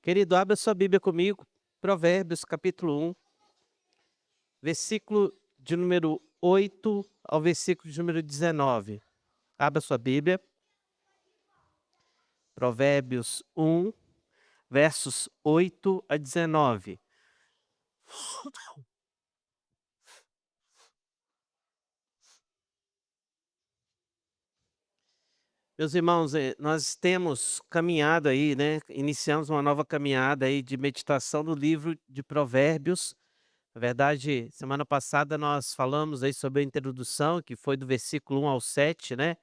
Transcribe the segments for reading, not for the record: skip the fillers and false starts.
Querido, abra sua Bíblia comigo, Provérbios capítulo 1, versículo de número 8 ao versículo de número 19. Abra sua Bíblia, Provérbios 1, versos 8 a 19. Meus irmãos, nós temos caminhado aí, né? Iniciamos uma nova caminhada aí de meditação no livro de Provérbios. Na verdade, semana passada nós falamos aí sobre a introdução, que foi do versículo 1 ao 7, né?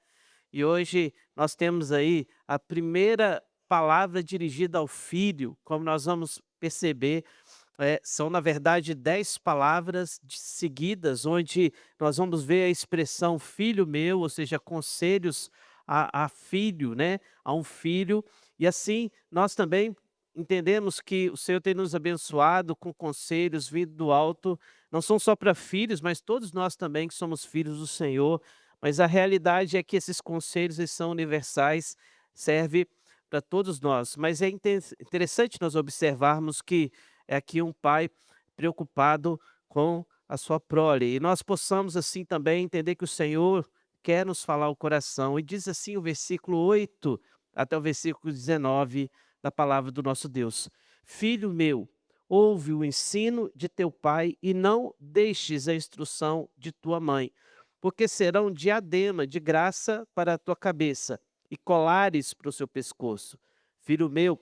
E hoje nós temos aí a primeira palavra dirigida ao filho, como nós vamos perceber, são na verdade 10 palavras seguidas, onde nós vamos ver a expressão filho meu, ou seja, conselhos a filho, né, a um filho. E assim nós também entendemos que o Senhor tem nos abençoado com conselhos vindo do alto, não são só para filhos, mas todos nós também que somos filhos do Senhor. Mas a realidade é que esses conselhos eles são universais, serve para todos nós. Mas é interessante nós observarmos que é aqui um pai preocupado com a sua prole. E nós possamos assim também entender que o Senhor quer nos falar o coração. E diz assim o versículo 8 até o versículo 19 da palavra do nosso Deus: Filho meu, ouve o ensino de teu pai e não deixes a instrução de tua mãe, porque serão diadema de graça para a tua cabeça e colares para o seu pescoço. Filho meu,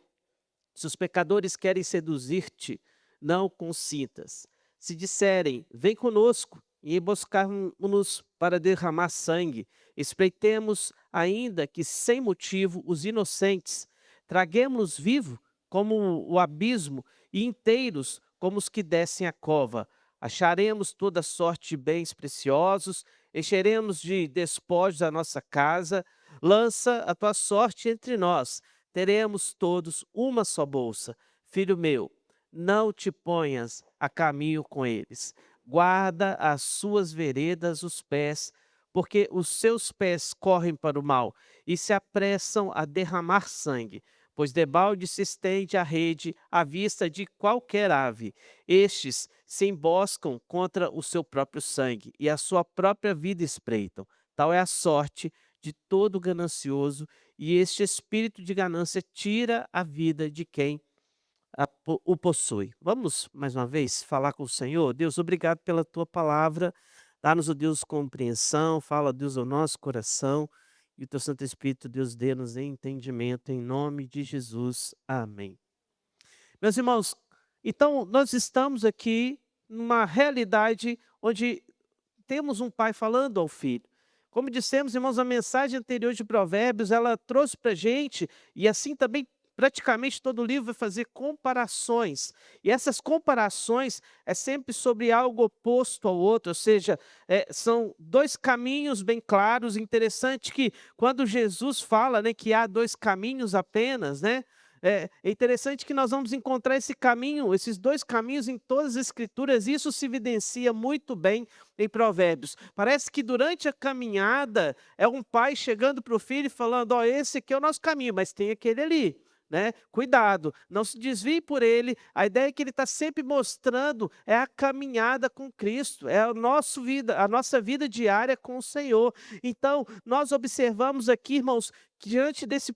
se os pecadores querem seduzir-te, não consintas. Se disserem, vem conosco e emboscarmos-nos para derramar sangue, espreitemos ainda que sem motivo os inocentes, traguemos-los vivo como o abismo e inteiros como os que descem a cova. Acharemos toda sorte de bens preciosos, encheremos de despojos a nossa casa, lança a tua sorte entre nós, teremos todos uma só bolsa. Filho meu, não te ponhas a caminho com eles. Guarda as suas veredas os pés, porque os seus pés correm para o mal e se apressam a derramar sangue. Pois debalde se estende a rede à vista de qualquer ave. Estes se emboscam contra o seu próprio sangue e a sua própria vida espreitam. Tal é a sorte de todo ganancioso, e este espírito de ganância tira a vida de quem o possui. Vamos mais uma vez falar com o Senhor? Deus, obrigado pela tua palavra. Dá-nos, ó Deus, compreensão. Fala, Deus, ao nosso coração. E o teu Santo Espírito, Deus, dê-nos entendimento em nome de Jesus. Amém. Meus irmãos, então nós estamos aqui numa realidade onde temos um pai falando ao filho. Como dissemos, irmãos, a mensagem anterior de Provérbios, ela trouxe para a gente, e assim também praticamente todo o livro vai fazer comparações. E essas comparações é sempre sobre algo oposto ao outro, ou seja, são dois caminhos bem claros. Interessante que quando Jesus fala, né, que há dois caminhos apenas, né? É interessante que nós vamos encontrar esse caminho, esses dois caminhos em todas as escrituras. Isso se evidencia muito bem em Provérbios. Parece que durante a caminhada é um pai chegando para o filho e falando: ó, esse aqui é o nosso caminho, mas tem aquele ali, né? Cuidado, não se desvie por ele. A ideia que ele está sempre mostrando é a caminhada com Cristo, é a nossa vida diária com o Senhor. Então, nós observamos aqui, irmãos, que diante dessa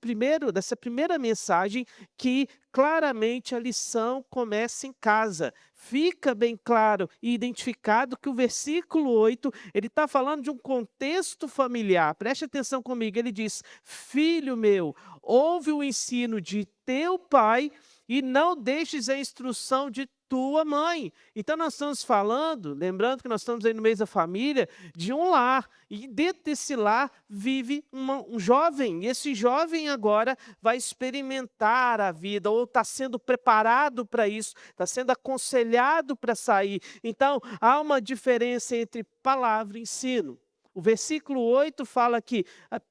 primeira mensagem, que claramente a lição começa em casa. Fica bem claro e identificado que o versículo 8 ele está falando de um contexto familiar. Preste atenção comigo, ele diz: Filho meu, ouve o ensino de teu pai e não deixes a instrução de tua mãe. Então nós estamos falando, lembrando que nós estamos aí no mês da família, de um lar. E dentro desse lar vive um jovem. E esse jovem agora vai experimentar a vida, ou está sendo preparado para isso, está sendo aconselhado para sair. Então há uma diferença entre palavra e ensino. O versículo 8 fala que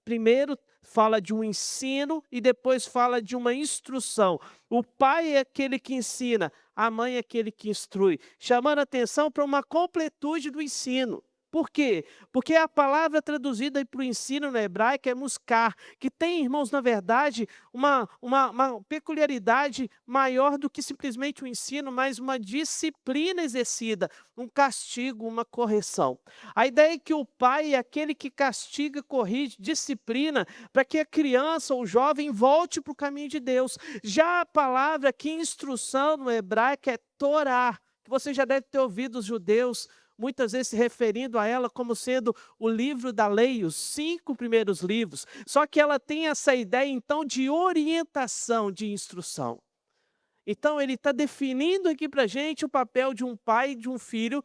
primeiro fala de um ensino e depois fala de uma instrução. O pai é aquele que ensina, a mãe é aquele que instrui, chamando a atenção para uma completude do ensino. Por quê? Porque a palavra traduzida para o ensino no hebraico é muscar, que tem, irmãos, na verdade, uma peculiaridade maior do que simplesmente o ensino, mas uma disciplina exercida, um castigo, uma correção. A ideia é que o pai é aquele que castiga, corrige, disciplina, para que a criança ou o jovem volte para o caminho de Deus. Já a palavra aqui, instrução no hebraico, é Torá, que você já deve ter ouvido os judeus muitas vezes se referindo a ela como sendo o livro da lei, os 5 primeiros livros. Só que ela tem essa ideia, então, de orientação, de instrução. Então, ele está definindo aqui para a gente o papel de um pai e de um filho,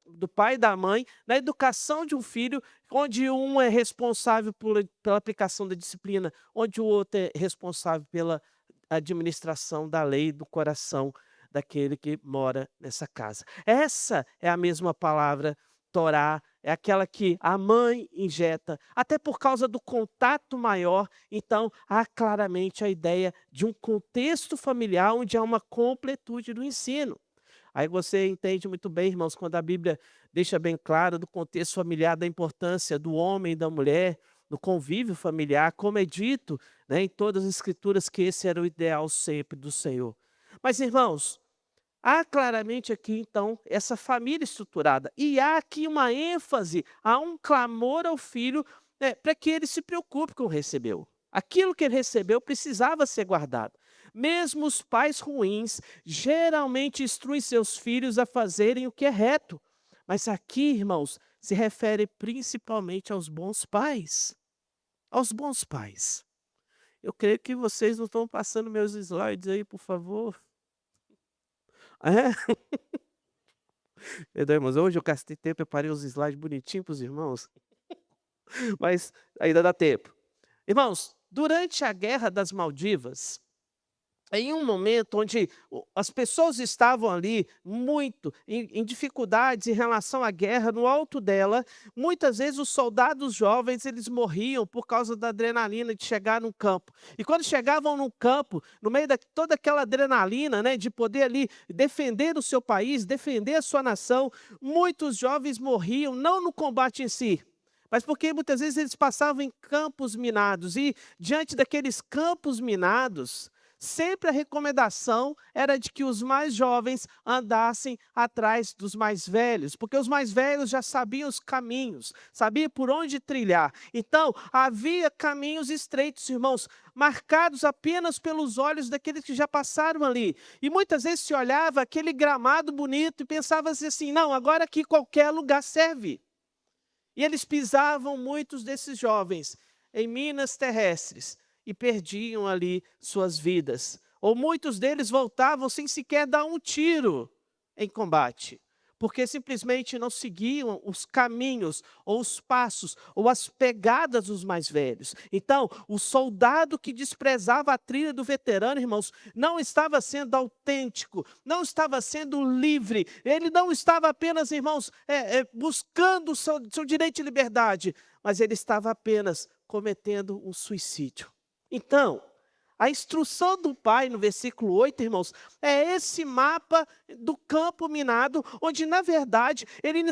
do pai e da mãe, na educação de um filho, onde um é responsável pela aplicação da disciplina, onde o outro é responsável pela administração da lei do coração daquele que mora nessa casa. Essa é a mesma palavra Torá, é aquela que a mãe injeta, até por causa do contato maior. Então, há claramente a ideia de um contexto familiar onde há uma completude do ensino. Aí você entende muito bem, irmãos, quando a Bíblia deixa bem claro do contexto familiar, da importância do homem e da mulher, no convívio familiar, como é dito, né, em todas as escrituras, que esse era o ideal sempre do Senhor. Mas, irmãos, há claramente aqui, então, essa família estruturada. E há aqui uma ênfase, há um clamor ao filho, para que ele se preocupe com o que recebeu. Aquilo que ele recebeu precisava ser guardado. Mesmo os pais ruins geralmente instruem seus filhos a fazerem o que é reto. Mas aqui, irmãos, se refere principalmente aos bons pais. Aos bons pais. Eu creio que vocês não estão passando meus slides aí, por favor. É? Perdão, irmãos, hoje eu gastei tempo, preparei os slides bonitinhos para os irmãos, mas ainda dá tempo. Irmãos, durante a Guerra das Maldivas, em um momento onde as pessoas estavam ali muito em dificuldades em relação à guerra, no alto dela, muitas vezes os soldados jovens eles morriam por causa da adrenalina de chegar num campo. E quando chegavam num campo, no meio de toda aquela adrenalina, né, de poder ali defender o seu país, defender a sua nação, muitos jovens morriam, não no combate em si, mas porque muitas vezes eles passavam em campos minados, e diante daqueles campos minados, sempre a recomendação era de que os mais jovens andassem atrás dos mais velhos, porque os mais velhos já sabiam os caminhos, sabiam por onde trilhar. Então, havia caminhos estreitos, irmãos, marcados apenas pelos olhos daqueles que já passaram ali. E muitas vezes se olhava aquele gramado bonito e pensava assim: não, agora aqui qualquer lugar serve. E eles pisavam, muitos desses jovens, em minas terrestres e perdiam ali suas vidas. Ou muitos deles voltavam sem sequer dar um tiro em combate, porque simplesmente não seguiam os caminhos, ou os passos, ou as pegadas dos mais velhos. Então, o soldado que desprezava a trilha do veterano, irmãos, não estava sendo autêntico, não estava sendo livre, ele não estava apenas, irmãos, buscando o seu direito de liberdade, mas ele estava apenas cometendo um suicídio. Então, a instrução do pai, no versículo 8, irmãos, é esse mapa do campo minado, onde, na verdade, ele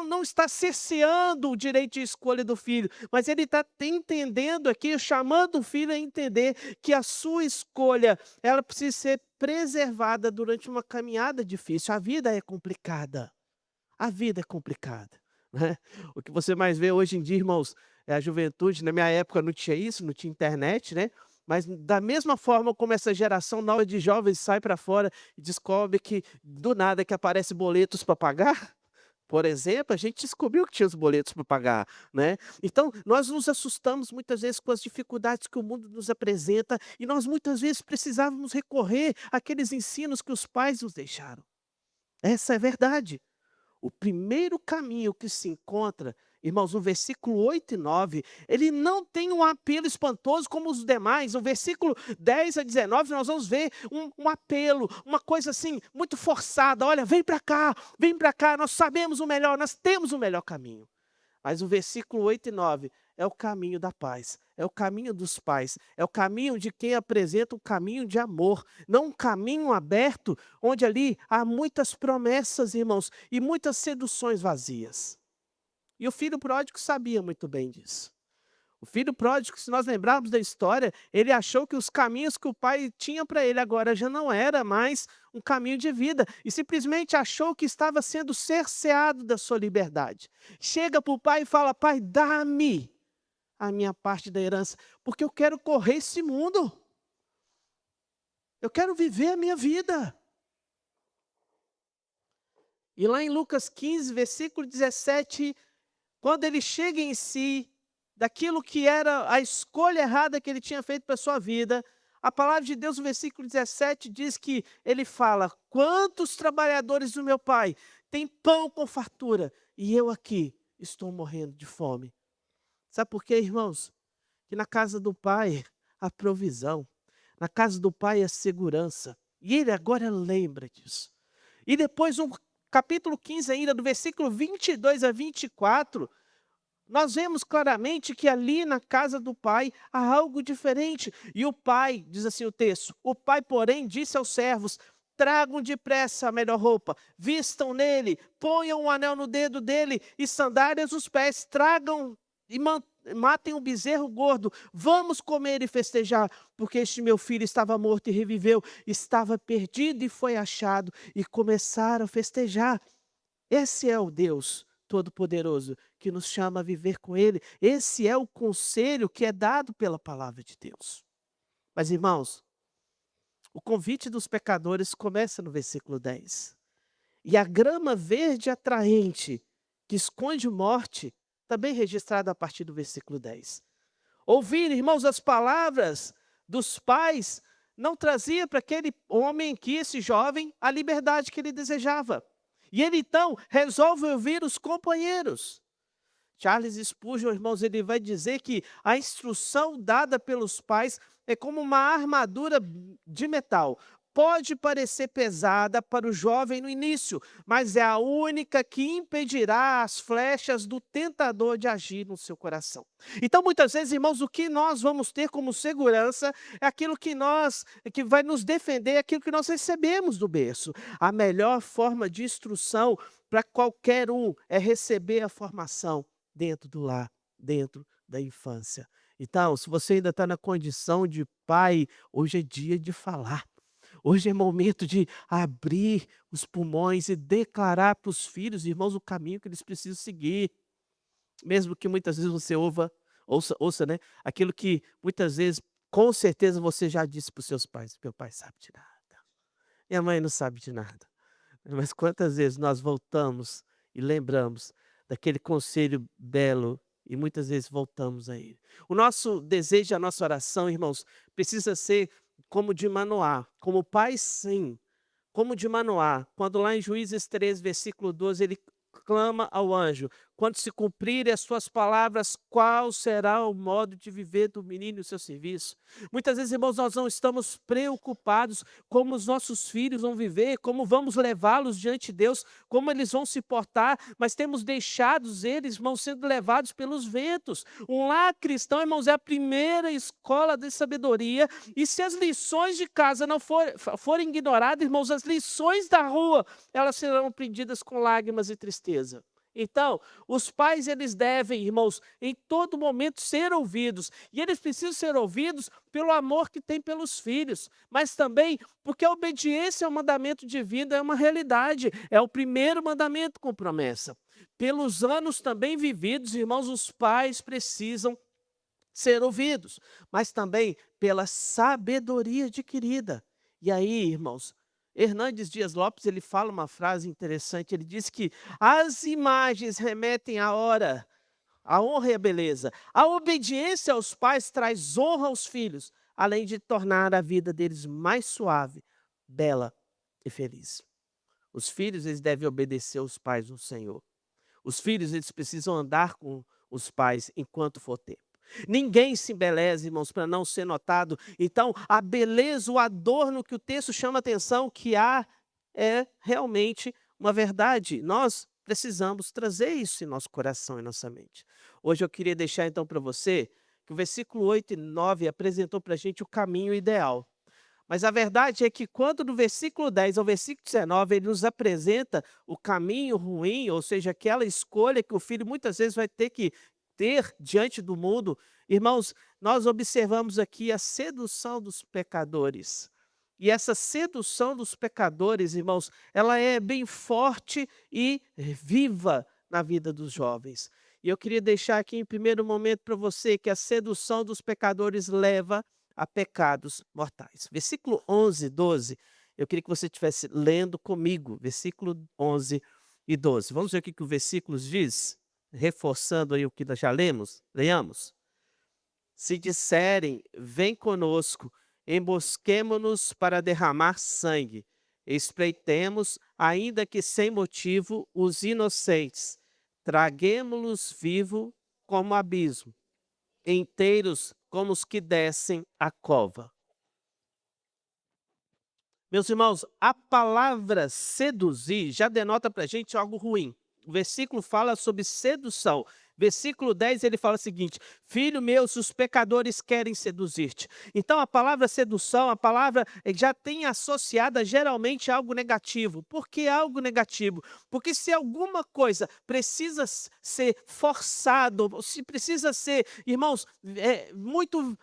não está cerceando o direito de escolha do filho, mas ele está entendendo aqui, chamando o filho a entender que a sua escolha, ela precisa ser preservada durante uma caminhada difícil. A vida é complicada. A vida é complicada, né? O que você mais vê hoje em dia, irmãos, é a juventude. Na minha época não tinha isso, não tinha internet, né? Mas da mesma forma como essa geração nova de jovens sai para fora e descobre que do nada que aparece boletos para pagar, por exemplo, a gente descobriu que tinha os boletos para pagar, né? Então, nós nos assustamos muitas vezes com as dificuldades que o mundo nos apresenta, e nós muitas vezes precisávamos recorrer àqueles ensinos que os pais nos deixaram. Essa é a verdade. O primeiro caminho que se encontra, irmãos, no versículo 8 e 9, ele não tem um apelo espantoso como os demais. No versículo 10 a 19, nós vamos ver um apelo, uma coisa assim, muito forçada. Olha, vem para cá, nós sabemos o melhor, nós temos o melhor caminho. Mas o versículo 8 e 9 é o caminho da paz, é o caminho dos pais, é o caminho de quem apresenta um caminho de amor, não um caminho aberto, onde ali há muitas promessas, irmãos, e muitas seduções vazias. E o filho pródigo sabia muito bem disso. O filho pródigo, se nós lembrarmos da história, ele achou que os caminhos que o pai tinha para ele agora já não era mais um caminho de vida e simplesmente achou que estava sendo cerceado da sua liberdade. Chega para o pai e fala: pai, dá-me a minha parte da herança, porque eu quero correr esse mundo. Eu quero viver a minha vida. E lá em Lucas 15, versículo 17, quando ele chega em si, daquilo que era a escolha errada que ele tinha feito para a sua vida, a palavra de Deus no versículo 17 diz que ele fala: quantos trabalhadores do meu pai têm pão com fartura, e eu aqui estou morrendo de fome. Sabe por quê, irmãos? Que na casa do pai há provisão, na casa do pai há segurança, e ele agora lembra disso. E depois, no capítulo 15 ainda, do versículo 22 a 24, nós vemos claramente que ali na casa do pai há algo diferente. E o pai, diz assim o texto, o pai, porém, disse aos servos: tragam depressa a melhor roupa, vistam nele, ponham um anel no dedo dele e sandálias nos pés, tragam e matem um bezerro gordo, vamos comer e festejar, porque este meu filho estava morto e reviveu, estava perdido e foi achado, e começaram a festejar. Esse é o Deus Todo-Poderoso que nos chama a viver com Ele. Esse é o conselho que é dado pela palavra de Deus. Mas, irmãos, o convite dos pecadores começa no versículo 10. E a grama verde atraente, que esconde morte, também registrada a partir do versículo 10. Ouvir, irmãos, as palavras dos pais não trazia para aquele homem, que esse jovem, a liberdade que ele desejava. E ele então resolve ouvir os companheiros. Charles Spurgeon, irmãos, ele vai dizer que a instrução dada pelos pais é como uma armadura de metal. Pode parecer pesada para o jovem no início, mas é a única que impedirá as flechas do tentador de agir no seu coração. Então, muitas vezes, irmãos, o que nós vamos ter como segurança é aquilo que vai nos defender, aquilo que nós recebemos do berço. A melhor forma de instrução para qualquer um é receber a formação dentro do lar, dentro da infância. Então, se você ainda está na condição de pai, hoje é dia de falar. Hoje é momento de abrir os pulmões e declarar para os filhos, irmãos, o caminho que eles precisam seguir. Mesmo que muitas vezes você ouça, né? Aquilo que muitas vezes, com certeza, você já disse para os seus pais: meu pai sabe de nada, minha mãe não sabe de nada. Mas quantas vezes nós voltamos e lembramos daquele conselho belo e muitas vezes voltamos a ele. O nosso desejo, a nossa oração, irmãos, precisa ser como de Manoá, como pai sim, como de Manoá, quando lá em Juízes 3, versículo 12, ele clama ao anjo: quando se cumprirem as suas palavras, qual será o modo de viver do menino e o seu serviço? Muitas vezes, irmãos, nós não estamos preocupados como os nossos filhos vão viver, como vamos levá-los diante de Deus, como eles vão se portar, mas temos deixado eles, irmãos, sendo levados pelos ventos. Um lar cristão, irmãos, é a primeira escola de sabedoria, e se as lições de casa não forem ignoradas, irmãos, as lições da rua, elas serão aprendidas com lágrimas e tristeza. Então, os pais, eles devem, irmãos, em todo momento ser ouvidos. E eles precisam ser ouvidos pelo amor que têm pelos filhos, mas também porque a obediência ao mandamento divino é uma realidade, é o primeiro mandamento com promessa. Pelos anos também vividos, irmãos, os pais precisam ser ouvidos, mas também pela sabedoria adquirida. E aí, irmãos, Hernandes Dias Lopes, ele fala uma frase interessante, ele diz que as imagens remetem à hora, à honra e à beleza. A obediência aos pais traz honra aos filhos, além de tornar a vida deles mais suave, bela e feliz. Os filhos, eles devem obedecer aos pais no Senhor. Os filhos, eles precisam andar com os pais enquanto for tempo. Ninguém se embeleza, irmãos, para não ser notado. Então, a beleza, o adorno que o texto chama a atenção, que há, é realmente uma verdade. Nós precisamos trazer isso em nosso coração e nossa mente. Hoje eu queria deixar então para você que o versículo 8 e 9 apresentou para a gente o caminho ideal. Mas a verdade é que quando do versículo 10 ao versículo 19 ele nos apresenta o caminho ruim, ou seja, aquela escolha que o filho muitas vezes vai ter que ter diante do mundo, irmãos, nós observamos aqui a sedução dos pecadores. E essa sedução dos pecadores, irmãos, ela é bem forte e viva na vida dos jovens. E eu queria deixar aqui em primeiro momento para você que a sedução dos pecadores leva a pecados mortais. Versículo 11, 12, eu queria que você estivesse lendo comigo, versículo 11 e 12. Vamos ver o que o versículo diz? Reforçando aí o que nós já lemos, leamos. Se disserem, vem conosco, embosquemo-nos para derramar sangue, espreitemos, ainda que sem motivo, os inocentes, traguemo-los vivo como abismo, inteiros como os que descem a cova. Meus irmãos, a palavra seduzir já denota para a gente algo ruim. O versículo fala sobre sedução. Versículo 10 ele fala o seguinte: Filho meu, se os pecadores querem seduzir-te. Então a palavra sedução, a palavra já tem associada geralmente a algo negativo. Por que algo negativo? Porque se alguma coisa precisa ser forçado, se precisa ser, irmãos, muito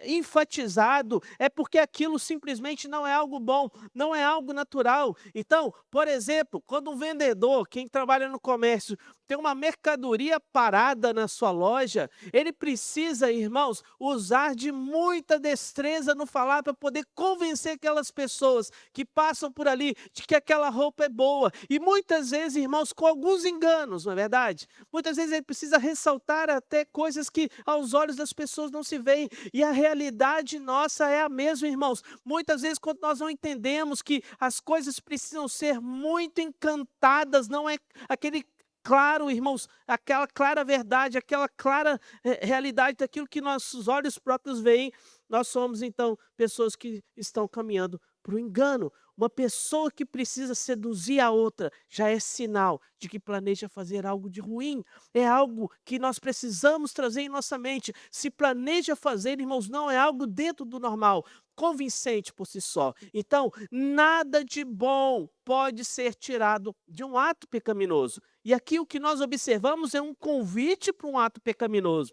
enfatizado, é porque aquilo simplesmente não é algo bom, não é algo natural. Então, por exemplo, quando um vendedor, quem trabalha no comércio, tem uma mercadoria parada na sua loja, ele precisa, irmãos, usar de muita destreza no falar para poder convencer aquelas pessoas que passam por ali de que aquela roupa é boa. E muitas vezes, irmãos, com alguns enganos, não é verdade? Muitas vezes ele precisa ressaltar até coisas que aos olhos das pessoas não se veem. E a realidade nossa é a mesma, irmãos. Muitas vezes, quando nós não entendemos que as coisas precisam ser muito encantadas, não é aquele claro, irmãos, aquela clara verdade, aquela clara realidade daquilo que nossos olhos próprios veem, nós somos então pessoas que estão caminhando para o engano. Uma pessoa que precisa seduzir a outra já é sinal de que planeja fazer algo de ruim. É algo que nós precisamos trazer em nossa mente. Se planeja fazer, irmãos, não é algo dentro do normal, convincente por si só. Então, nada de bom pode ser tirado de um ato pecaminoso. E aqui o que nós observamos é um convite para um ato pecaminoso.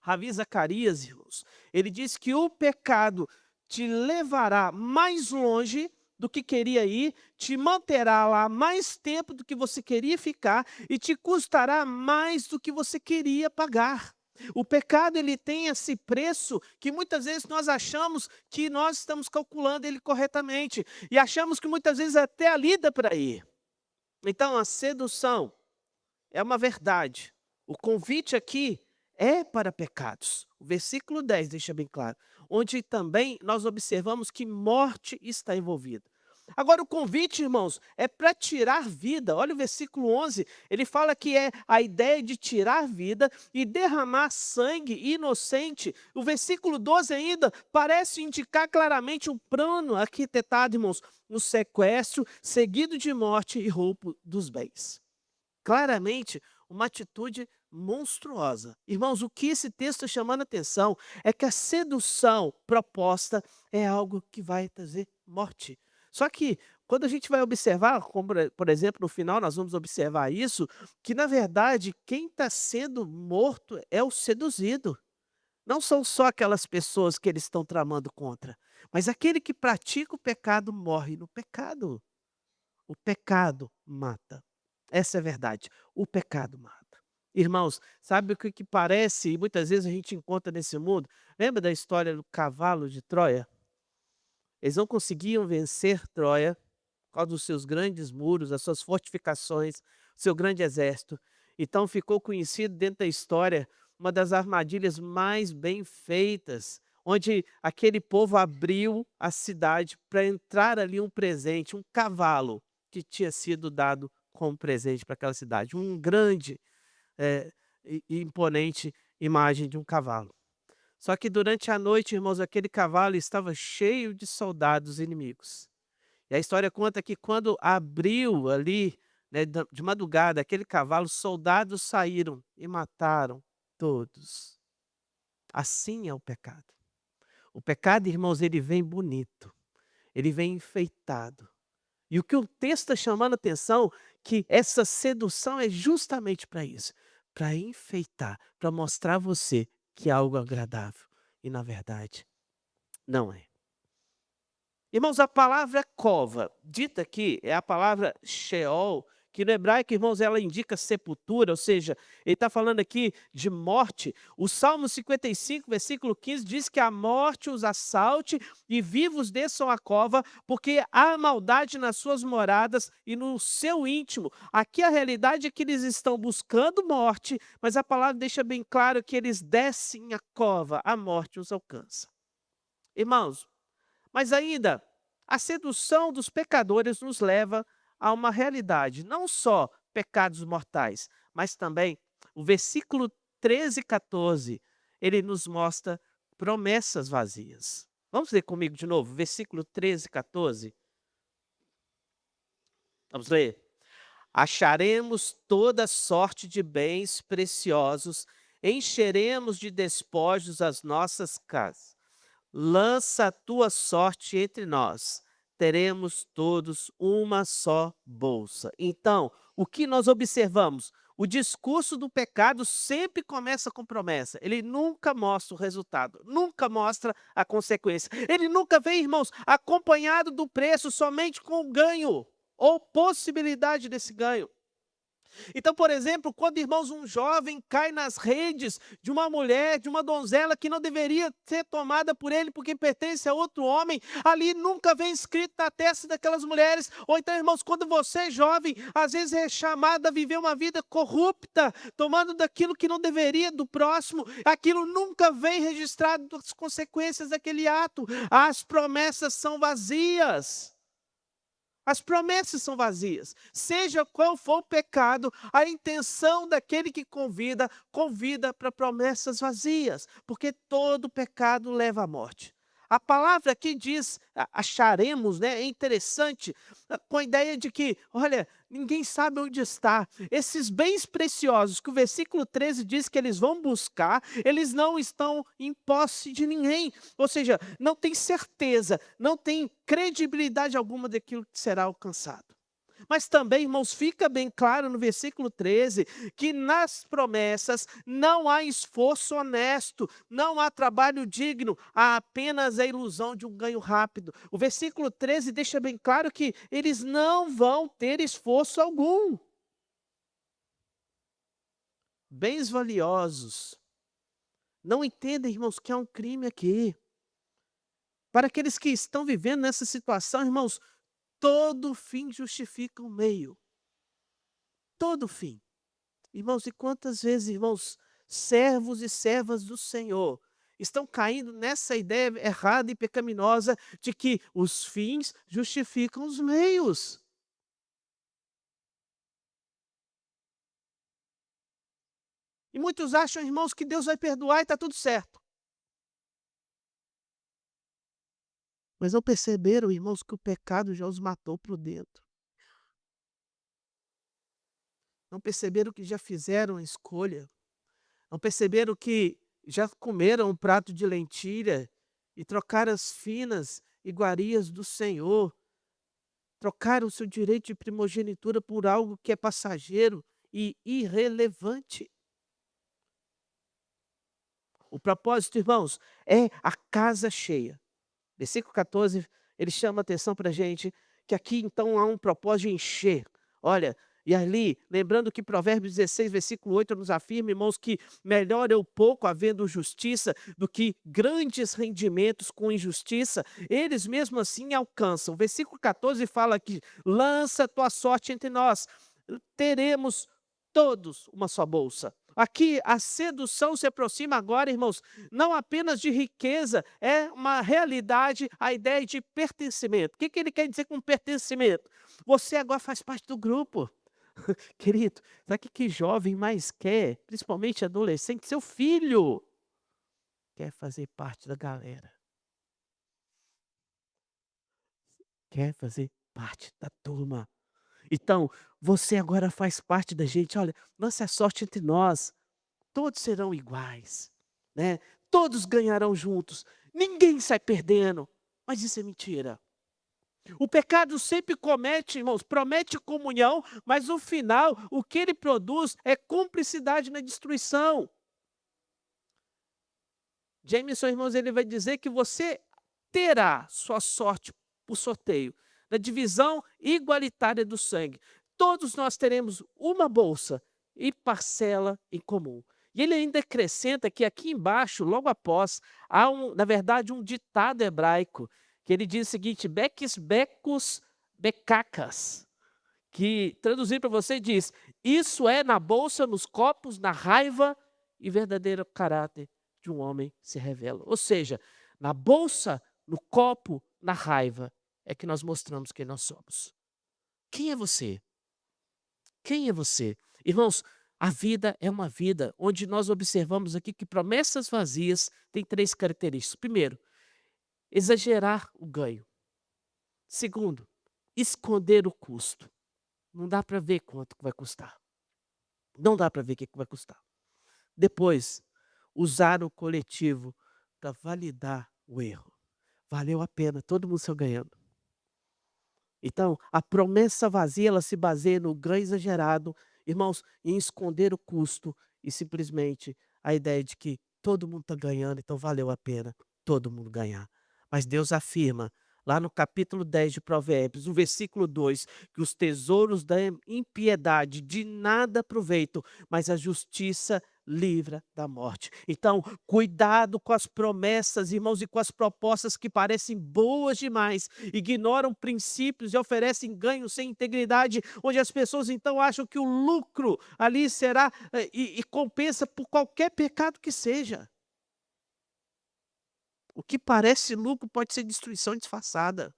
Ravi Zacarias, irmãos, ele diz que o pecado te levará mais longe do que queria ir, te manterá lá mais tempo do que você queria ficar e te custará mais do que você queria pagar. O pecado ele tem esse preço que muitas vezes nós achamos que nós estamos calculando ele corretamente e achamos que muitas vezes até ali dá para ir. Então a sedução é uma verdade. O convite aqui é para pecados. O versículo 10 deixa bem claro, onde também nós observamos que morte está envolvida. Agora, o convite, irmãos, é para tirar vida. Olha o versículo 11, ele fala que é a ideia de tirar vida e derramar sangue inocente. O versículo 12 ainda parece indicar claramente um plano arquitetado, irmãos, no sequestro, seguido de morte e roubo dos bens. Claramente, uma atitude monstruosa. Irmãos, o que esse texto está chamando a atenção é que a sedução proposta é algo que vai trazer morte. Só que, quando a gente vai observar, como por exemplo, no final nós vamos observar isso, que na verdade quem está sendo morto é o seduzido. Não são só aquelas pessoas que eles estão tramando contra, mas aquele que pratica o pecado morre no pecado. O pecado mata. Essa é a verdade. O pecado mata. Irmãos, sabe o que parece e muitas vezes a gente encontra nesse mundo? Lembra da história do cavalo de Troia? Eles não conseguiam vencer Troia por causa dos seus grandes muros, as suas fortificações, o seu grande exército. Então ficou conhecido dentro da história uma das armadilhas mais bem feitas, onde aquele povo abriu a cidade para entrar ali um presente, um cavalo que tinha sido dado como presente para aquela cidade, um grande e imponente imagem de um cavalo. Só que durante a noite, irmãos, aquele cavalo estava cheio de soldados inimigos. E a história conta que quando abriu ali, né, de madrugada, aquele cavalo, soldados saíram e mataram todos. Assim é o pecado. O pecado, irmãos, ele vem bonito. ele vem enfeitado. E o que o texto está chamando a atenção, que essa sedução é justamente para isso, para enfeitar, para mostrar a você que é algo agradável. E na verdade, não é. Irmãos, a palavra cova, dita aqui, é a palavra Sheol, que no hebraico, irmãos, ela indica sepultura, ou seja, ele está falando aqui de morte. O Salmo 55, versículo 15, diz que a morte os assalte e vivos desçam a cova, porque há maldade nas suas moradas e no seu íntimo. Aqui a realidade é que eles estão buscando morte, mas a palavra deixa bem claro que eles descem a cova, a morte os alcança. Irmãos, mas ainda, a sedução dos pecadores nos leva a uma realidade, não só pecados mortais, mas também o versículo 13 e 14, ele nos mostra promessas vazias. Vamos ler comigo de novo, versículo 13 e 14. Vamos ler. Acharemos toda sorte de bens preciosos, encheremos de despojos as nossas casas. Lança a tua sorte entre nós, teremos todos uma só bolsa. Então, o que nós observamos? O discurso do pecado sempre começa com promessa. Ele nunca mostra o resultado, nunca mostra a consequência. Ele nunca vem, irmãos, acompanhado do preço, somente com o ganho ou possibilidade desse ganho. Então, por exemplo, quando, irmãos, um jovem cai nas redes de uma mulher, de uma donzela que não deveria ser tomada por ele porque pertence a outro homem, ali nunca vem escrito na testa daquelas mulheres. Ou então, irmãos, quando você é jovem, às vezes é chamado a viver uma vida corrupta, tomando daquilo que não deveria do próximo, aquilo nunca vem registrado as consequências daquele ato. As promessas são vazias. As promessas são vazias. Seja qual for o pecado, a intenção daquele que convida, convida para promessas vazias, porque todo pecado leva à morte. A palavra aqui diz, acharemos, né? É interessante, com a ideia de que, olha, ninguém sabe onde está. Esses bens preciosos que o versículo 13 diz que eles vão buscar, eles não estão em posse de ninguém. Ou seja, não tem certeza, não tem credibilidade alguma daquilo que será alcançado. Mas também, irmãos, fica bem claro no versículo 13 que nas promessas não há esforço honesto, não há trabalho digno, há apenas a ilusão de um ganho rápido. O versículo 13 deixa bem claro que eles não vão ter esforço algum. Bens valiosos. Não entendem, irmãos, que há um crime aqui. Para aqueles que estão vivendo nessa situação, irmãos, todo fim justifica o meio. Todo fim. Irmãos, e quantas vezes, irmãos, servos e servas do Senhor estão caindo nessa ideia errada e pecaminosa de que os fins justificam os meios. E muitos acham, irmãos, que Deus vai perdoar e está tudo certo. Mas não perceberam, irmãos, que o pecado já os matou por dentro. Não perceberam que já fizeram a escolha. Não perceberam que já comeram um prato de lentilha e trocaram as finas iguarias do Senhor. Trocaram o seu direito de primogenitura por algo que é passageiro e irrelevante. O propósito, irmãos, é a casa cheia. Versículo 14, ele chama a atenção para a gente que aqui então há um propósito de encher. Olha, e ali, lembrando que Provérbios 16, versículo 8 nos afirma, irmãos, que melhor é o pouco havendo justiça do que grandes rendimentos com injustiça. Eles mesmo assim alcançam. O versículo 14 fala que lança a tua sorte entre nós, teremos todos uma só bolsa. Aqui a sedução se aproxima agora, irmãos, não apenas de riqueza, é uma realidade a ideia de pertencimento. O que ele quer dizer com pertencimento? Você agora faz parte do grupo. Querido, sabe o que jovem mais quer, principalmente adolescente? Seu filho quer fazer parte da galera. Quer fazer parte da turma. Então, você agora faz parte da gente. Olha, lança a sorte entre nós. Todos serão iguais, né? Todos ganharão juntos. Ninguém sai perdendo. Mas isso é mentira. O pecado sempre comete, irmãos, promete comunhão, mas no final o que ele produz é cumplicidade na destruição. Jameson, irmãos, ele vai dizer que você terá sua sorte por sorteio, na divisão igualitária do sangue. Todos nós teremos uma bolsa e parcela em comum. E ele ainda acrescenta que aqui embaixo, logo após, há na verdade, um ditado hebraico, que ele diz o seguinte: Beques becus becacas, que traduzindo para você diz: isso é na bolsa, nos copos, na raiva e verdadeiro caráter de um homem se revela. Ou seja, na bolsa, no copo, na raiva, é que nós mostramos quem nós somos. Quem é você? Quem é você? Irmãos, a vida é uma vida onde nós observamos aqui que promessas vazias têm 3 características. Primeiro, exagerar o ganho. Segundo, esconder o custo. Não dá para ver quanto que vai custar. Não dá para ver o que vai custar. Depois, usar o coletivo para validar o erro. Valeu a pena, todo mundo saiu ganhando. Então, a promessa vazia, ela se baseia no ganho exagerado, irmãos, em esconder o custo e simplesmente a ideia de que todo mundo está ganhando, então valeu a pena todo mundo ganhar. Mas Deus afirma, lá no capítulo 10 de Provérbios, no versículo 2, que os tesouros da impiedade de nada aproveitam, mas a justiça livra da morte. Então, cuidado com as promessas, irmãos, e com as propostas que parecem boas demais, ignoram princípios e oferecem ganhos sem integridade, onde as pessoas então acham que o lucro ali será e compensa por qualquer pecado que seja. O que parece lucro pode ser destruição disfarçada.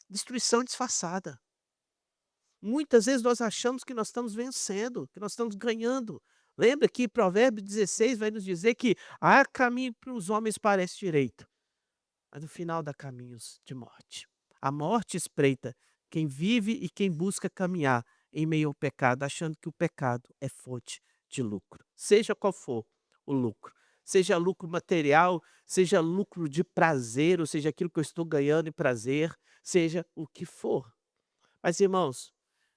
Destruição disfarçada. Muitas vezes nós achamos que nós estamos vencendo, que nós estamos ganhando. Lembra que Provérbios 16 vai nos dizer que há caminho para os homens parece direito, mas no final dá caminhos de morte. A morte espreita quem vive e quem busca caminhar em meio ao pecado, achando que o pecado é fonte de lucro. Seja qual for o lucro. Seja lucro material, seja lucro de prazer, ou seja, aquilo que eu estou ganhando em prazer, seja o que for. Mas, irmãos,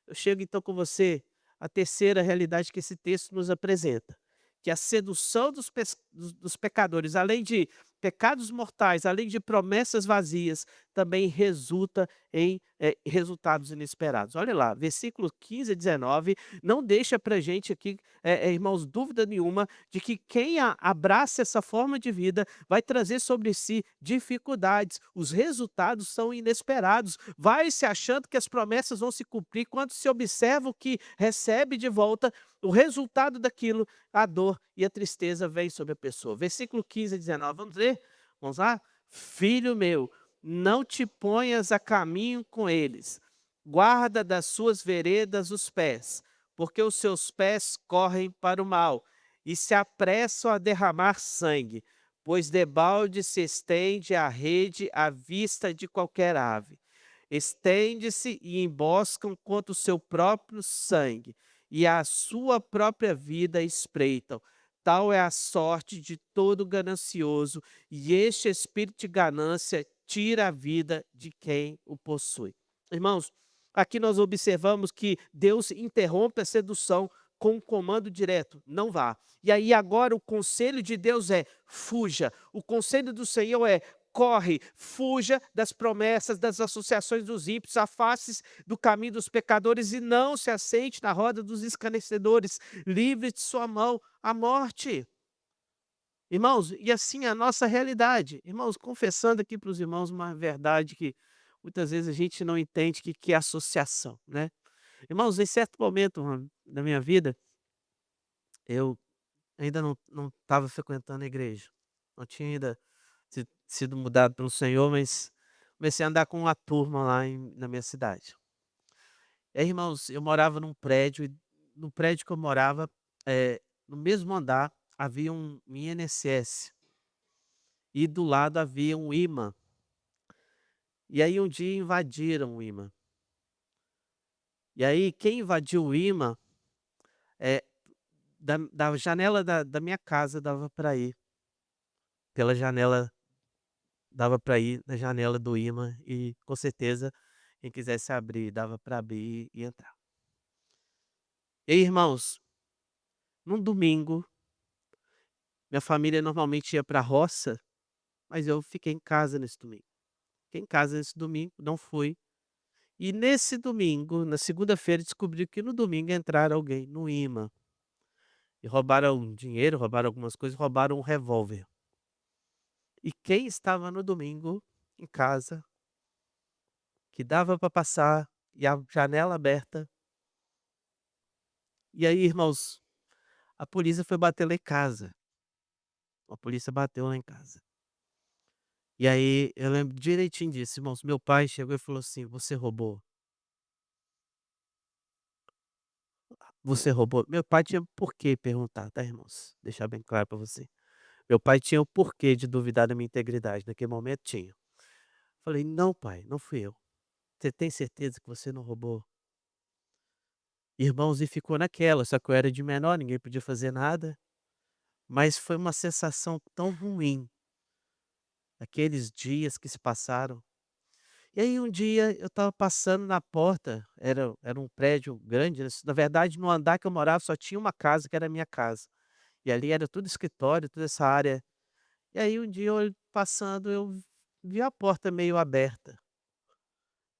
eu chego então com você à terceira realidade que esse texto nos apresenta, que a sedução dos pecadores, além de pecados mortais, além de promessas vazias, também resulta em resultados inesperados. Olha lá, versículos 15 a 19, não deixa para gente aqui, irmãos, dúvida nenhuma de que quem abraça essa forma de vida vai trazer sobre si dificuldades. Os resultados são inesperados. Vai se achando que as promessas vão se cumprir quando se observa o que recebe de volta, o resultado daquilo, a dor e a tristeza vem sobre a pessoa. Versículo 15 a 19, vamos ler? Vamos lá? Filho meu, não te ponhas a caminho com eles, guarda das suas veredas os pés, porque os seus pés correm para o mal e se apressam a derramar sangue, pois debalde se estende a rede à vista de qualquer ave. Estende-se e emboscam contra o seu próprio sangue, e a sua própria vida espreitam. Tal é a sorte de todo ganancioso, e este espírito de ganância tira a vida de quem o possui. Irmãos, aqui nós observamos que Deus interrompe a sedução com um comando direto, não vá. E aí agora o conselho de Deus é: fuja. O conselho do Senhor é: corre, fuja das promessas, das associações dos ímpios, afaste-se do caminho dos pecadores e não se assente na roda dos escarnecedores. Livre de sua mão a morte. Irmãos, e assim é a nossa realidade. Irmãos, confessando aqui para os irmãos uma verdade que muitas vezes a gente não entende que é associação, né? Irmãos, em certo momento da minha vida, eu ainda não estava frequentando a igreja. Não tinha ainda sido mudado pelo Senhor, mas comecei a andar com uma turma lá na minha cidade. E aí, irmãos, eu morava num prédio, e no prédio que eu morava, no mesmo andar, havia um INSS. E do lado havia um imã. E aí um dia invadiram o imã. E aí quem invadiu o imã, eh, da janela da minha casa dava para ir, pela janela dava para ir na janela do imã e, com certeza, quem quisesse abrir, dava para abrir e entrar. E aí, irmãos, num domingo, minha família normalmente ia para a roça, mas eu fiquei em casa nesse domingo. Fiquei em casa nesse domingo, não fui. E nesse domingo, na segunda-feira, descobri que no domingo entraram alguém no imã e roubaram dinheiro, roubaram algumas coisas, roubaram um revólver. E quem estava no domingo em casa, que dava para passar e a janela aberta, e aí, irmãos, a polícia foi bater lá em casa. A polícia bateu lá em casa. E aí, eu lembro direitinho disso, irmãos. Meu pai chegou e falou assim: "Você roubou? Você roubou?" Meu pai tinha por que perguntar, tá, irmãos? Deixar bem claro para você. Meu pai tinha o porquê de duvidar da minha integridade, naquele momento tinha. Falei: "Não, pai, não fui eu. Você tem certeza que você não roubou?" Irmãos, e ficou naquela, só que eu era de menor, ninguém podia fazer nada, mas foi uma sensação tão ruim, aqueles dias que se passaram. E aí um dia eu estava passando na porta, era um prédio grande, na verdade no andar que eu morava só tinha uma casa que era a minha casa, e ali era tudo escritório, toda essa área. E aí um dia eu passando, eu vi a porta meio aberta.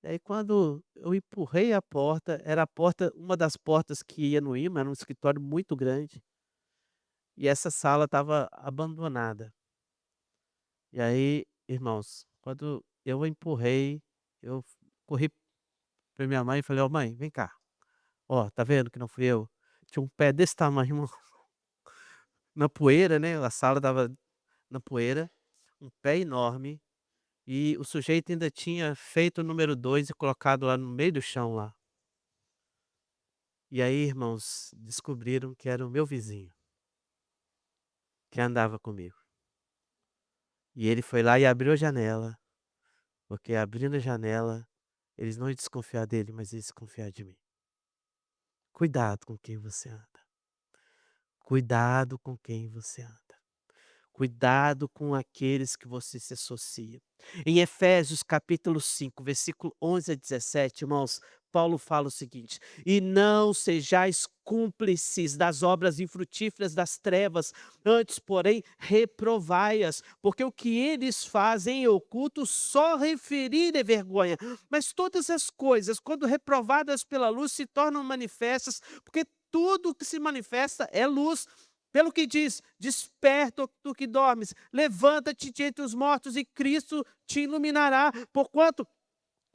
E aí quando eu empurrei a porta, era a porta uma das portas que ia no imã, era um escritório muito grande, e essa sala estava abandonada. E aí, irmãos, quando eu empurrei, eu corri pra minha mãe e falei: "Ó mãe, vem cá, ó, tá vendo que não fui eu?" Tinha um pé desse tamanho na poeira, né, a sala estava na poeira, um pé enorme, e o sujeito ainda tinha feito o número 2 e colocado lá no meio do chão lá. E aí, irmãos, descobriram que era o meu vizinho, que andava comigo. E ele foi lá e abriu a janela, porque abrindo a janela, eles não iam desconfiar dele, mas iam desconfiar de mim. Cuidado com quem você anda. Cuidado com quem você anda. Cuidado com aqueles que você se associa. Em Efésios capítulo 5, versículo 11 a 17, irmãos, Paulo fala o seguinte: "E não sejais cúmplices das obras infrutíferas das trevas, antes, porém, reprovai-as, porque o que eles fazem em oculto só referir é vergonha. Mas todas as coisas, quando reprovadas pela luz, se tornam manifestas, porque tudo o que se manifesta é luz. Pelo que diz: desperta, tu que dormes, levanta-te de entre os mortos e Cristo te iluminará. Porquanto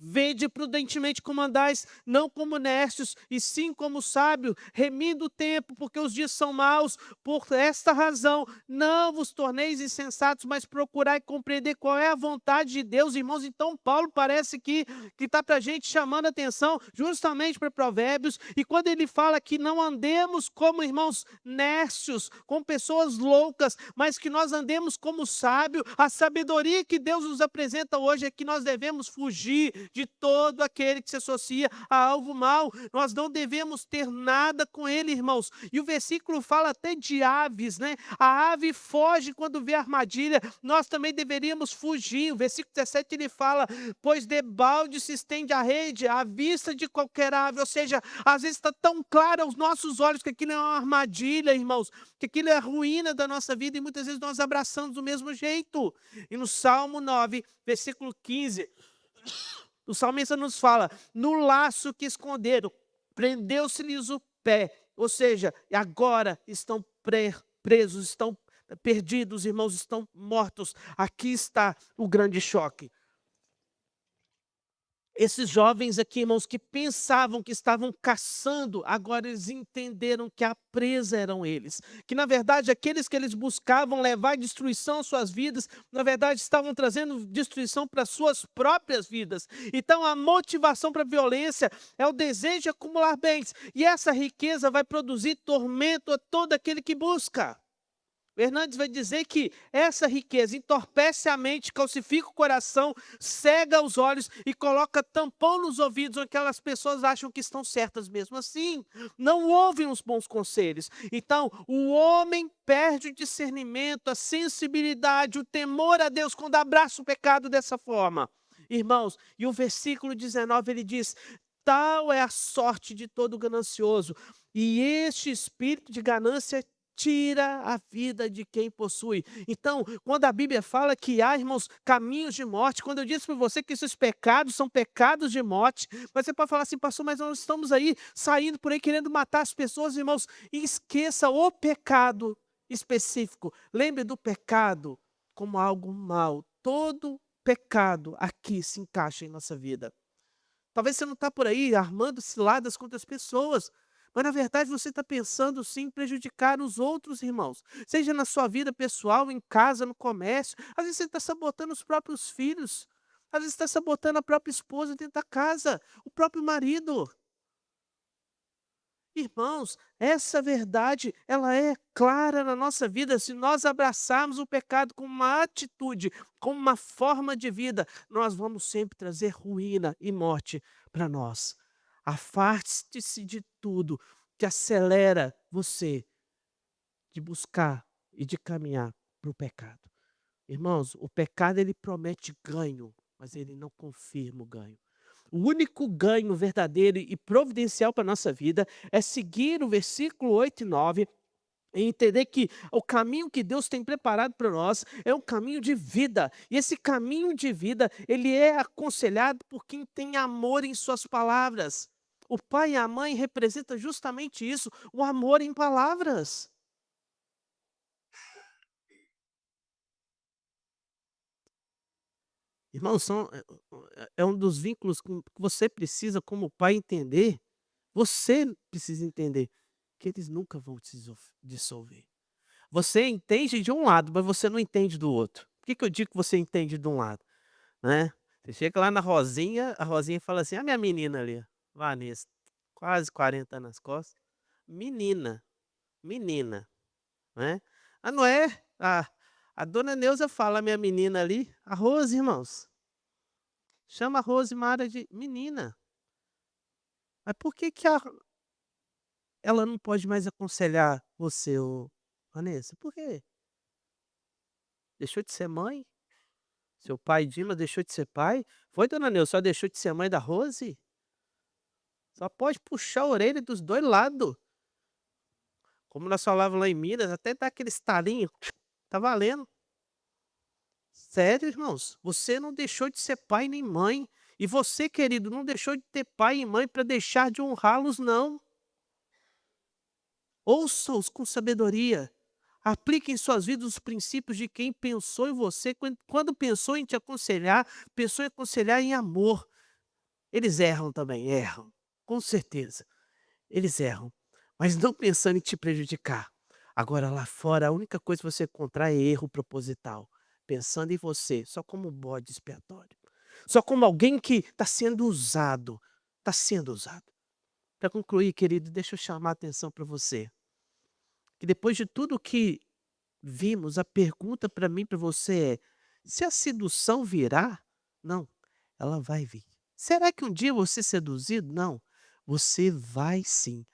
vede prudentemente como andais, não como necios, e sim como sábios, remindo o tempo, porque os dias são maus. Por esta razão, não vos torneis insensatos, mas procurai compreender qual é a vontade de Deus." Irmãos, então Paulo parece que está para a gente chamando atenção justamente para Provérbios, e quando ele fala que não andemos como irmãos nércios, como pessoas loucas, mas que nós andemos como sábio, a sabedoria que Deus nos apresenta hoje é que nós devemos fugir de todo aquele que se associa a algo mau. Nós não devemos ter nada com ele, irmãos. E o versículo fala até de aves, né? A ave foge quando vê a armadilha, nós também deveríamos fugir. O versículo 17 ele fala: "Pois debalde se estende a rede à vista de qualquer ave." Ou seja, às vezes está tão claro aos nossos olhos que aquilo é uma armadilha, irmãos, que aquilo é a ruína da nossa vida, e muitas vezes nós abraçamos do mesmo jeito. E no Salmo 9, versículo 15, o salmista nos fala: "No laço que esconderam, prendeu-se-lhes o pé." Ou seja, agora estão presos, estão perdidos, irmãos, estão mortos. Aqui está o grande choque. Esses jovens aqui, irmãos, que pensavam que estavam caçando, agora eles entenderam que a presa eram eles. Que, na verdade, aqueles que eles buscavam levar destruição às suas vidas, na verdade, estavam trazendo destruição para as suas próprias vidas. Então, a motivação para a violência é o desejo de acumular bens. E essa riqueza vai produzir tormento a todo aquele que busca. O Hernandes vai dizer que essa riqueza entorpece a mente, calcifica o coração, cega os olhos e coloca tampão nos ouvidos, onde aquelas pessoas acham que estão certas mesmo assim. Não ouvem os bons conselhos. Então, o homem perde o discernimento, a sensibilidade, o temor a Deus quando abraça o pecado dessa forma. Irmãos, e o versículo 19 ele diz: tal é a sorte de todo ganancioso, e este espírito de ganância tira a vida de quem possui. Então, quando a Bíblia fala que há, irmãos, caminhos de morte, quando eu disse para você que esses pecados são pecados de morte, mas você pode falar assim, pastor, mas nós estamos aí saindo por aí querendo matar as pessoas, irmãos, e esqueça o pecado específico. Lembre do pecado como algo mal. Todo pecado aqui se encaixa em nossa vida. Talvez você não está por aí armando ciladas contra as pessoas, mas na verdade você está pensando sim em prejudicar os outros irmãos, seja na sua vida pessoal, em casa, no comércio. Às vezes você está sabotando os próprios filhos, às vezes está sabotando a própria esposa dentro da casa, o próprio marido. Irmãos, essa verdade, ela é clara na nossa vida. Se nós abraçarmos o pecado como uma atitude, como uma forma de vida, nós vamos sempre trazer ruína e morte para nós. Afaste-se de tudo que acelera você de buscar e de caminhar para o pecado. Irmãos, o pecado ele promete ganho, mas ele não confirma o ganho. O único ganho verdadeiro e providencial para a nossa vida é seguir o versículo 8 e 9 e entender que o caminho que Deus tem preparado para nós é um caminho de vida. E esse caminho de vida, ele é aconselhado por quem tem amor em suas palavras. O pai e a mãe representam justamente isso, o amor em palavras. Irmãos, é um dos vínculos que você precisa, como pai, entender. Você precisa entender que eles nunca vão te dissolver. Você entende de um lado, mas você não entende do outro. Por que que eu digo que você entende de um lado, né? Você chega lá na Rosinha, a Rosinha fala assim: "A minha menina ali, ó, Vanessa, quase 40 anos nas costas, menina, menina", né. Ah, não é? A dona Neuza fala: "A minha menina ali", a Rose, irmãos, chama a Rosemara de menina. Mas por que que ela não pode mais aconselhar você, ô Vanessa? Por quê? Deixou de ser mãe? Seu pai Dima deixou de ser pai? Foi, dona Neuza, só deixou de ser mãe da Rose? Só pode puxar a orelha dos 2 lados. Como nós falávamos lá em Minas, até dá aquele estalinho, tá valendo. Sério, irmãos, você não deixou de ser pai nem mãe. E você, querido, não deixou de ter pai e mãe para deixar de honrá-los não. Ouça-os com sabedoria. Aplique em suas vidas os princípios de quem pensou em você, quando pensou em te aconselhar, pensou em aconselhar em amor. Eles erram também, erram, com certeza, eles erram, mas não pensando em te prejudicar. Agora lá fora a única coisa que você encontrar é erro proposital, pensando em você só como um bode expiatório, só como alguém que está sendo usado, está sendo usado. Para concluir, querido, deixa eu chamar a atenção para você, que depois de tudo que vimos, a pergunta para mim, para você é: se a sedução virá? Não, ela vai vir. Será que um dia eu vou ser seduzido? Não, você vai sim.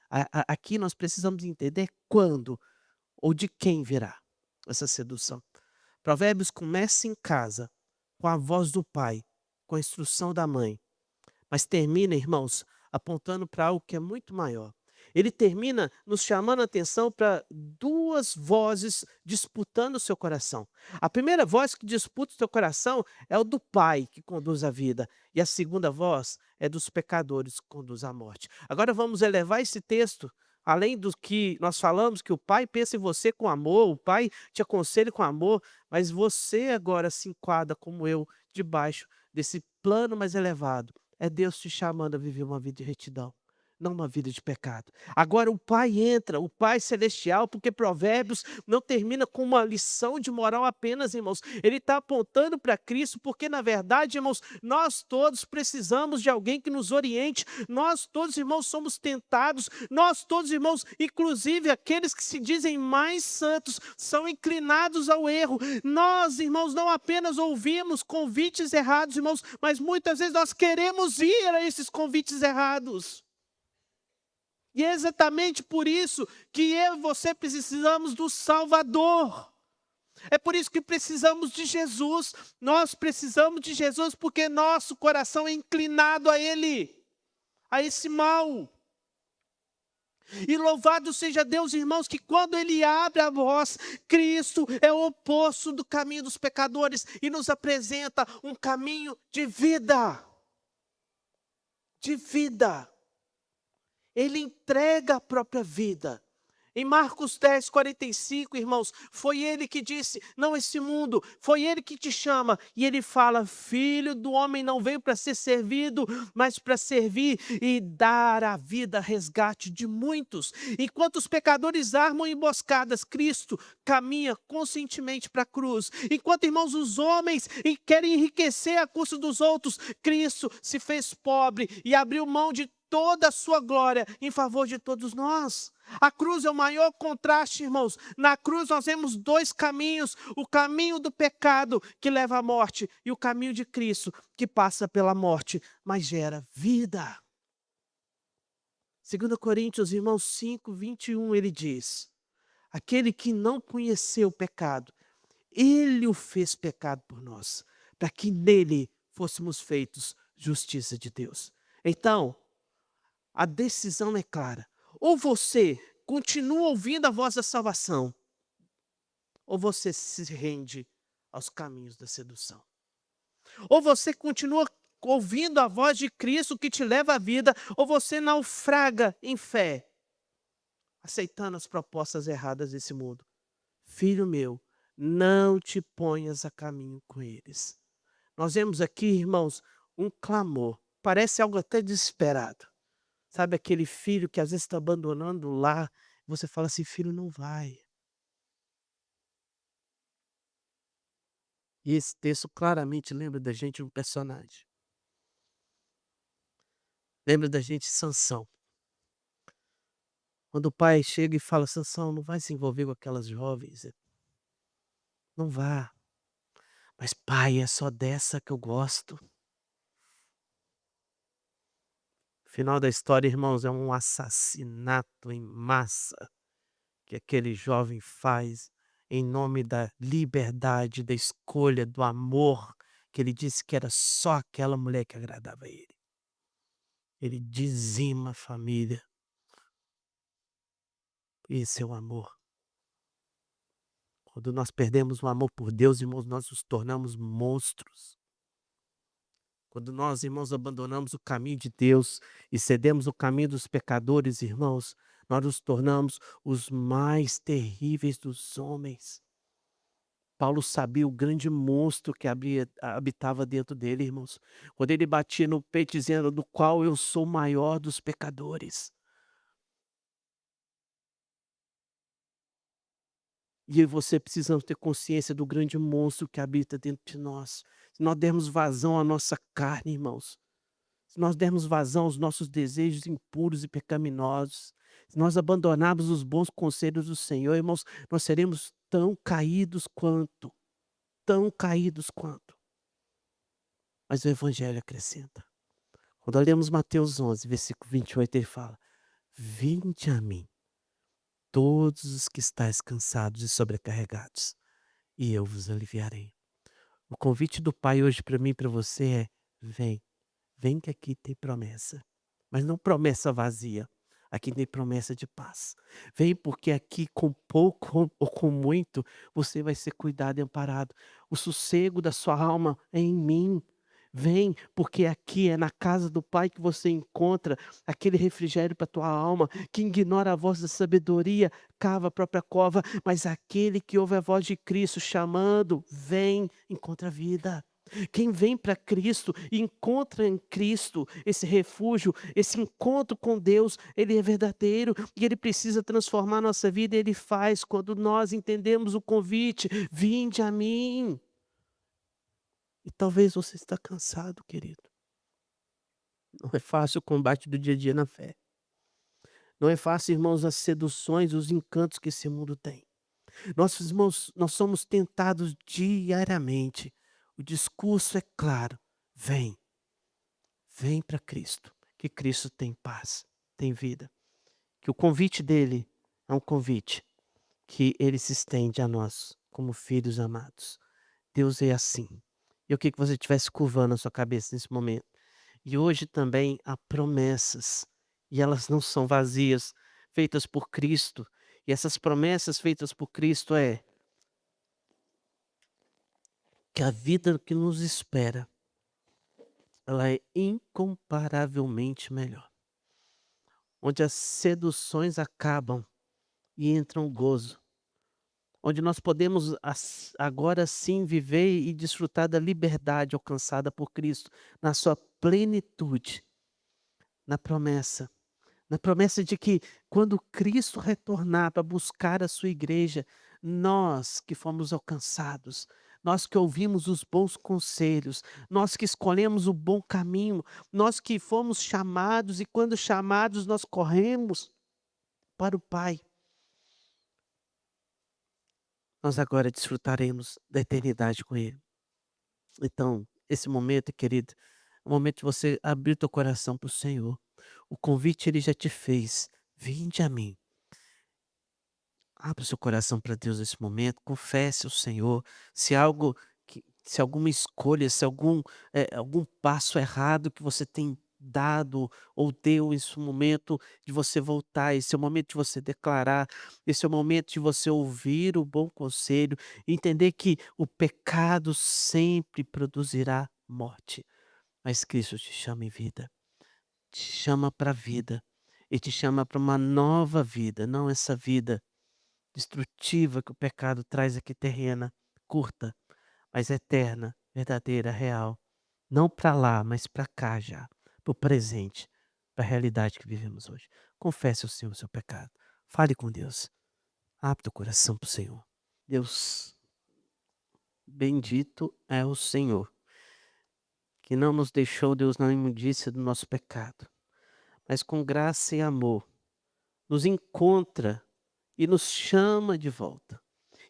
Aqui nós precisamos entender quando ou de quem virá essa sedução. Provérbios começa em casa, com a voz do pai, com a instrução da mãe. Mas termina, irmãos, apontando para algo que é muito maior. Ele termina nos chamando a atenção para 2 vozes disputando o seu coração. A primeira voz que disputa o seu coração é o do pai que conduz à vida, e a segunda voz é dos pecadores que conduz à morte. Agora vamos elevar esse texto, além do que nós falamos, que o pai pensa em você com amor, o pai te aconselha com amor, mas você agora se enquadra como eu, debaixo desse plano mais elevado. É Deus te chamando a viver uma vida de retidão. não uma vida de pecado. Agora o Pai entra, o Pai celestial, porque Provérbios não termina com uma lição de moral apenas, irmãos. Ele está apontando para Cristo, porque na verdade, irmãos, nós todos precisamos de alguém que nos oriente. Nós todos, irmãos, somos tentados. Nós todos, irmãos, inclusive aqueles que se dizem mais santos, são inclinados ao erro. Nós, irmãos, não apenas ouvimos convites errados, irmãos, mas muitas vezes nós queremos ir a esses convites errados. E é exatamente por isso que eu e você precisamos do Salvador. É por isso que precisamos de Jesus. Nós precisamos de Jesus porque nosso coração é inclinado a Ele, a esse mal. E louvado seja Deus, irmãos, que quando Ele abre a voz, Cristo é o oposto do caminho dos pecadores e nos apresenta um caminho de vida. De vida. Ele entrega a própria vida. Em Marcos 10, 45, irmãos, foi Ele que disse, não esse mundo, foi Ele que te chama. E Ele fala, Filho do homem não veio para ser servido, mas para servir e dar a vida resgate de muitos. Enquanto os pecadores armam emboscadas, Cristo caminha conscientemente para a cruz. Enquanto, irmãos, os homens querem enriquecer a custa dos outros, Cristo se fez pobre e abriu mão de toda a sua glória em favor de todos nós. A cruz é o maior contraste, irmãos. Na cruz nós vemos dois caminhos: o caminho do pecado que leva à morte e o caminho de Cristo que passa pela morte, mas gera vida. 2 Coríntios, irmãos, 5, 21, ele diz, aquele que não conheceu o pecado, Ele o fez pecado por nós, para que nele fôssemos feitos justiça de Deus. Então, a decisão é clara. Ou você continua ouvindo a voz da salvação, ou você se rende aos caminhos da sedução. Ou você continua ouvindo a voz de Cristo que te leva à vida, ou você naufraga em fé, aceitando as propostas erradas desse mundo. Filho meu, não te ponhas a caminho com eles. Nós vemos aqui, irmãos, um clamor. Parece algo até desesperado. Sabe aquele filho que às vezes está abandonando lá, você fala assim, filho, não vai. E esse texto claramente lembra da gente um personagem. Lembra da gente Sansão. Quando o pai chega e fala, Sansão, não vai se envolver com aquelas jovens. Não vá. Mas pai, é só dessa que eu gosto. O final da história, irmãos, é um assassinato em massa que aquele jovem faz em nome da liberdade, da escolha, do amor, que ele disse que era só aquela mulher que agradava a ele. Ele dizima a família. Esse é o amor. Quando nós perdemos o amor por Deus, irmãos, nós nos tornamos monstros. Quando nós, irmãos, abandonamos o caminho de Deus e cedemos o caminho dos pecadores, irmãos, nós nos tornamos os mais terríveis dos homens. Paulo sabia o grande monstro que habitava dentro dele, irmãos. Quando ele batia no peito dizendo, do qual eu sou o maior dos pecadores. E eu e você precisamos ter consciência do grande monstro que habita dentro de nós. Se nós dermos vazão à nossa carne, irmãos, se nós dermos vazão aos nossos desejos impuros e pecaminosos, se nós abandonarmos os bons conselhos do Senhor, irmãos, nós seremos tão caídos quanto. Tão caídos quanto. Mas o Evangelho acrescenta. Quando olhamos Mateus 11, versículo 28, ele fala, vinde a mim, todos os que estáis cansados e sobrecarregados, e eu vos aliviarei. O convite do Pai hoje para mim e para você é, vem que aqui tem promessa, mas não promessa vazia. Aqui tem promessa de paz. Vem porque aqui com pouco ou com muito você vai ser cuidado e amparado. O sossego da sua alma é em mim. Vem porque aqui é na casa do Pai que você encontra aquele refrigério para a tua alma. Que ignora a voz da sabedoria, cava a própria cova. Mas aquele que ouve a voz de Cristo chamando, vem, encontra vida. Quem vem para Cristo e encontra em Cristo esse refúgio, esse encontro com Deus, ele é verdadeiro e ele precisa transformar a nossa vida, e ele faz quando nós entendemos o convite: "Vinde a mim". E talvez você está cansado, querido. Não é fácil o combate do dia a dia na fé. Não é fácil, irmãos, as seduções, os encantos que esse mundo tem. Nós, irmãos, nós somos tentados diariamente. O discurso é claro: vem, vem para Cristo, que Cristo tem paz, tem vida. Que o convite dele é um convite que ele se estende a nós como filhos amados. Deus é assim. Eu queria que você estivesse curvando a sua cabeça nesse momento. E hoje também há promessas, e elas não são vazias, feitas por Cristo. E essas promessas feitas por Cristo é que a vida que nos espera, ela é incomparavelmente melhor. Onde as seduções acabam e entra o gozo. Onde nós podemos agora sim viver e desfrutar da liberdade alcançada por Cristo na sua plenitude, na promessa. Na promessa de que quando Cristo retornar para buscar a sua igreja, nós que fomos alcançados, nós que ouvimos os bons conselhos, nós que escolhemos o bom caminho, nós que fomos chamados e quando chamados nós corremos para o Pai, nós agora desfrutaremos da eternidade com Ele. Então, esse momento, querido, é o momento de você abrir teu coração para o Senhor. O convite Ele já te fez. Vinde a mim. Abra o seu coração para Deus nesse momento, confesse ao Senhor, se alguma escolha, se algum passo errado que você tem dado ou deu, esse momento de você voltar, esse é o momento de você declarar, esse é o momento de você ouvir o bom conselho, entender que o pecado sempre produzirá morte, mas Cristo te chama em vida, te chama para a vida e te chama para uma nova vida, não essa vida destrutiva que o pecado traz aqui terrena, curta, mas eterna, verdadeira, real. Não para lá, mas para cá já, para o presente, para a realidade que vivemos hoje. Confesse ao Senhor o seu pecado. Fale com Deus. Abre o coração para o Senhor. Deus, bendito é o Senhor, que não nos deixou, Deus, na imundícia do nosso pecado, mas com graça e amor nos encontra e nos chama de volta.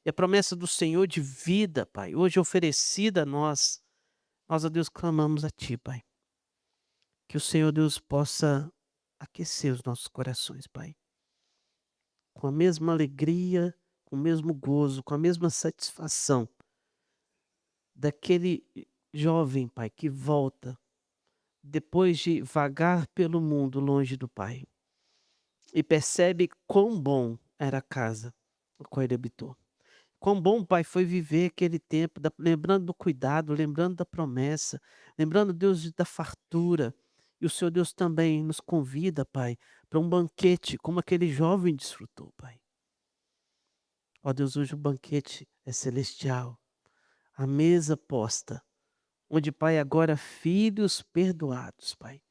E a promessa do Senhor de vida, Pai, hoje oferecida a nós, nós, ó Deus, clamamos a Ti, Pai. Que o Senhor, Deus, possa aquecer os nossos corações, Pai. Com a mesma alegria, com o mesmo gozo, com a mesma satisfação daquele jovem, Pai, que volta depois de vagar pelo mundo longe do Pai e percebe quão bom era a casa a qual ele habitou. Quão bom, Pai, foi viver aquele tempo, lembrando do cuidado, lembrando da promessa, lembrando, Deus, da fartura. E o Senhor Deus também nos convida, Pai, para um banquete, como aquele jovem desfrutou, Pai. Ó Deus, hoje o banquete é celestial, a mesa posta, onde, Pai, agora filhos perdoados, Pai.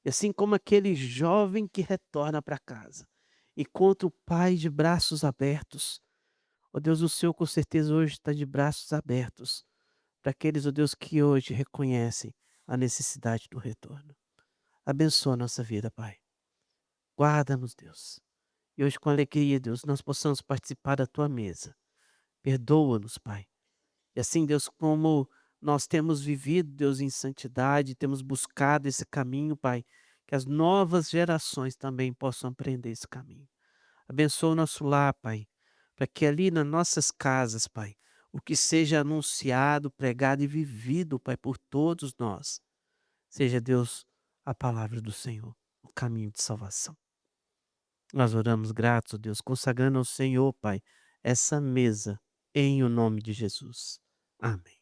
E assim como aquele jovem que retorna para casa, encontra o Pai de braços abertos. Ó Deus, o Senhor com certeza hoje está de braços abertos para aqueles, ó Deus, que hoje reconhecem a necessidade do retorno. Abençoa a nossa vida, Pai. Guarda-nos, Deus. E hoje, com alegria, Deus, nós possamos participar da Tua mesa. Perdoa-nos, Pai. E assim, Deus, como nós temos vivido, Deus, em santidade, temos buscado esse caminho, Pai, que as novas gerações também possam aprender esse caminho. Abençoa o nosso lar, Pai, para que ali nas nossas casas, Pai, o que seja anunciado, pregado e vivido, Pai, por todos nós, seja, Deus, a palavra do Senhor, o caminho de salvação. Nós oramos gratos, ó Deus, consagrando ao Senhor, Pai, essa mesa em o nome de Jesus. Amém.